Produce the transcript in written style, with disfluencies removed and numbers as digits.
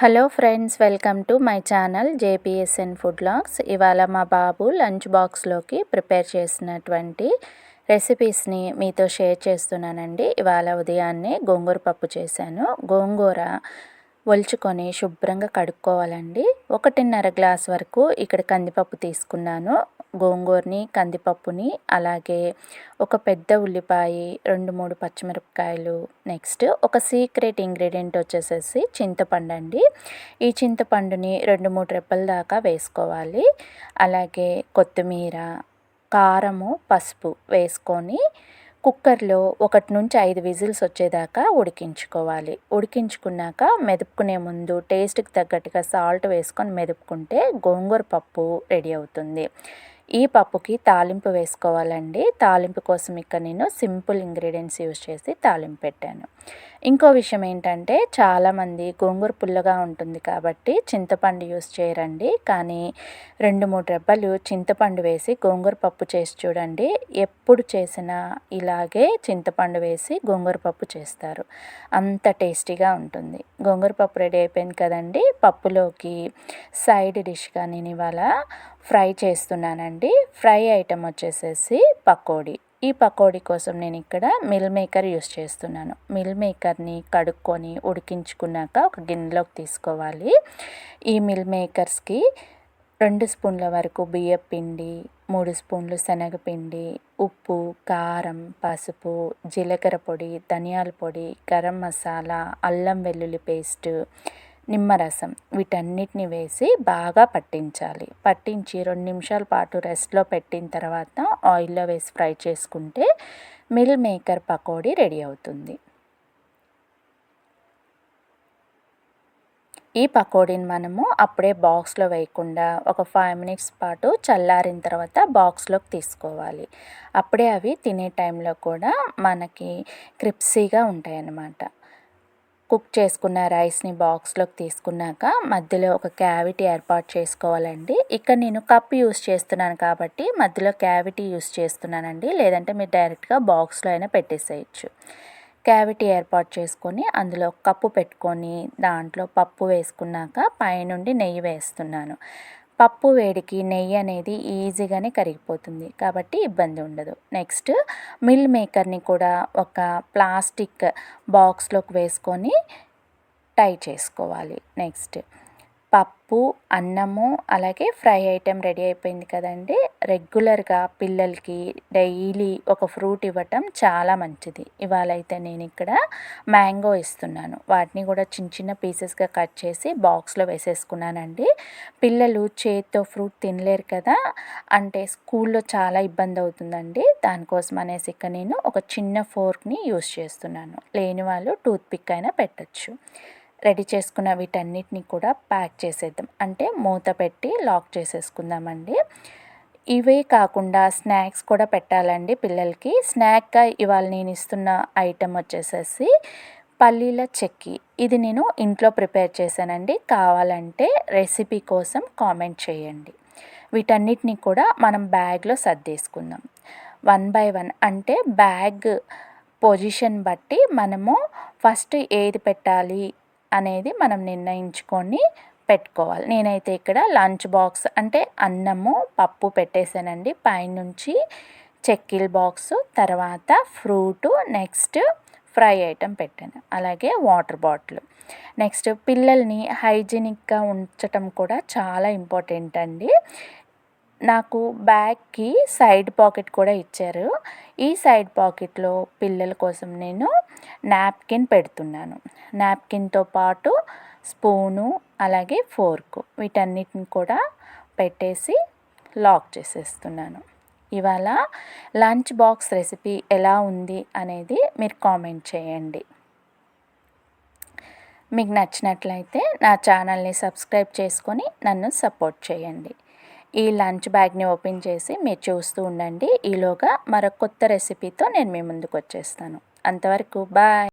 Hello friends, welcome to my channel JPSN food vlogs. ఇవాళ మా బాబు lunch బాక్స్లోకి prepare చేసినటువంటి రెసిపీస్ని మీతో షేర్ చేస్తున్నానండి. ఇవాళ ఉదయాన్నే గోంగూర పప్పు చేశాను. గోంగూర ఒలుచుకొని శుభ్రంగా కడుక్కోవాలండి. 1.5 గ్లాస్ వరకు ఇక్కడ కందిపప్పు తీసుకున్నాను. గోంగూరని, కందిపప్పుని, అలాగే ఒక పెద్ద ఉల్లిపాయ, 2-3 పచ్చిమిరపకాయలు, నెక్స్ట్ ఒక సీక్రెట్ ఇంగ్రీడియంట్ వచ్చేసేసి చింతపండు అండి. ఈ చింతపండుని 2-3 రెబ్బల దాకా వేసుకోవాలి. అలాగే కొత్తిమీర, కారము, పసుపు వేసుకొని కుక్కర్లో 1-5 విజిల్స్ వచ్చేదాకా ఉడికించుకోవాలి. ఉడికించుకున్నాక మెదుపుకునే ముందు టేస్ట్కి తగ్గట్టుగా సాల్ట్ వేసుకొని మెదుపుకుంటే గోంగూర పప్పు రెడీ అవుతుంది. ఈ పప్పుకి తాలింపు వేసుకోవాలండి. తాలింపు కోసం ఇక్కడ నేను సింపుల్ ఇంగ్రీడియంట్స్ యూజ్ చేసి తాలింపు పెట్టాను. ఇంకో విషయం ఏంటంటే, చాలామంది గోంగూర పుల్లగా ఉంటుంది కాబట్టి చింతపండు యూజ్ చేయరండి. కానీ 2-3 రెబ్బలు చింతపండు వేసి గోంగూర పప్పు చేసి చూడండి. ఎప్పుడు చేసినా ఇలాగే చింతపండు వేసి గోంగూర పప్పు చేస్తారు. అంత టేస్టీగా ఉంటుంది. గోంగూర పప్పు రెడీ అయిపోయింది కదండి. పప్పులోకి సైడ్ డిష్గా నేను ఇవాళ ఫ్రై చేస్తున్నానండి. ఫ్రై ఐటమ్ వచ్చేసేసి పకోడీ. ఈ పకోడీ కోసం నేను ఇక్కడ మిల్ మేకర్ యూస్ చేస్తున్నాను. మిల్ మేకర్ని కడుక్కొని ఉడికించుకున్నాక ఒక గిన్నెలోకి తీసుకోవాలి. ఈ మిల్ మేకర్స్కి 2 స్పూన్ల వరకు బియ్యం పిండి, 3 స్పూన్లు శనగపిండి, ఉప్పు, కారం, పసుపు, జీలకర్ర పొడి, ధనియాల పొడి, గరం మసాలా, అల్లం వెల్లుల్లి పేస్ట్, నిమ్మరసం వీటన్నిటిని వేసి బాగా పట్టించాలి. పట్టించి 2 నిమిషాల పాటు రెస్ట్లో పెట్టిన తర్వాత ఆయిల్లో వేసి ఫ్రై చేసుకుంటే మిల్ మేకర్ పకోడీ రెడీ అవుతుంది. ఈ పకోడీని మనము అప్పుడే బాక్స్లో వేయకుండా ఒక 5 మినిట్స్ పాటు చల్లారిన తర్వాత బాక్స్లోకి తీసుకోవాలి. అప్పుడే అవి తినే టైంలో కూడా మనకి క్రిప్సీగా ఉంటాయన్నమాట. కుక్ చేసుకున్న రైస్ని బాక్స్లోకి తీసుకున్నాక మధ్యలో ఒక క్యావిటీ ఏర్పాటు చేసుకోవాలండి. ఇక్కడ నేను కప్ యూస్ చేస్తున్నాను కాబట్టి మధ్యలో క్యావిటీ యూస్ చేస్తున్నానండి. లేదంటే మీరు డైరెక్ట్గా బాక్స్లో అయినా పెట్టేసేయచ్చు. క్యావిటీ ఏర్పాటు చేసుకొని అందులో కప్పు పెట్టుకొని దాంట్లో పప్పు వేసుకున్నాక పైనుండి నెయ్యి వేస్తున్నాను. పప్పు వేడికి నెయ్యి అనేది ఈజీగానే కరిగిపోతుంది కాబట్టి ఇబ్బంది ఉండదు. నెక్స్ట్ మిల్ మేకర్ని కూడా ఒక ప్లాస్టిక్ బాక్స్లోకి వేసుకొని టై చేసుకోవాలి. నెక్స్ట్ పప్పు, అన్నము, అలాగే ఫ్రై ఐటెం రెడీ అయిపోయింది కదండి. రెగ్యులర్గా పిల్లలకి డైలీ ఒక ఫ్రూట్ ఇవ్వటం చాలా మంచిది. ఇవాళ అయితే నేను ఇక్కడ మ్యాంగో ఇస్తున్నాను. వాటిని కూడా చిన్న చిన్న పీసెస్గా కట్ చేసి బాక్స్లో వేసేసుకున్నానండి. పిల్లలు చేతితో ఫ్రూట్ తినలేరు కదా, అంటే స్కూల్లో చాలా ఇబ్బంది అవుతుందండి. దానికోసం అనేసి ఇక్కడ నేను ఒక చిన్న ఫోర్క్ని యూస్ చేస్తున్నాను. లేని వాళ్ళు టూత్పిక్ అయినా పెట్టచ్చు. రెడీ చేసుకున్న వీటన్నిటిని కూడా ప్యాక్ చేసేద్దాం, అంటే మూత పెట్టి లాక్ చేసేసుకుందామండి. ఇవే కాకుండా స్నాక్స్ కూడా పెట్టాలండి పిల్లలకి. స్నాక్గా ఇవాళ నేను ఇస్తున్న ఐటెం వచ్చేసేసి పల్లీల చెక్కి. ఇది నేను ఇంట్లో ప్రిపేర్ చేశానండి. కావాలంటే రెసిపీ కోసం కామెంట్ చేయండి. వీటన్నిటిని కూడా మనం బ్యాగ్లో సర్దేసుకుందాం. 1 బై 1 అంటే బ్యాగ్ పొజిషన్ బట్టి మనము ఫస్ట్ ఏది పెట్టాలి అనేది మనం నిర్ణయించుకొని పెట్టుకోవాలి. నేనైతే ఇక్కడ లంచ్ బాక్స్ అంటే అన్నము, పప్పు పెట్టేశానండి. పైనుంచి చెక్కీల బాక్సు, తర్వాత ఫ్రూటు, నెక్స్ట్ ఫ్రై ఐటెం పెట్టాను. అలాగే వాటర్ బాటిల్. నెక్స్ట్ పిల్లల్ని హైజీనిక్గా ఉంచటం కూడా చాలా ఇంపార్టెంట్ అండి. నాకు బ్యాగ్కి సైడ్ పాకెట్ కూడా ఇచ్చారు. ఈ సైడ్ పాకెట్లో పిల్లల కోసం నేను నాప్కిన్ పెడుతున్నాను. నాప్కిన్తో పాటు స్పూను, అలాగే ఫోర్కు వీటన్నిటిని కూడా పెట్టేసి లాక్ చేసేస్తున్నాను. ఇవాళ లంచ్ బాక్స్ రెసిపీ ఎలా ఉంది అనేది మీరు కామెంట్ చేయండి. మీకు నచ్చినట్లయితే నా ఛానల్ని సబ్స్క్రైబ్ చేసుకొని నన్ను సపోర్ట్ చేయండి. ఈ లంచ్ బ్యాగ్ని ఓపెన్ చేసి మీరు చూస్తూ ఉండండి. ఈలోగా మరొక కొత్త రెసిపీతో నేను మీ ముందుకు వచ్చేస్తాను. అంతవరకు బాయ్.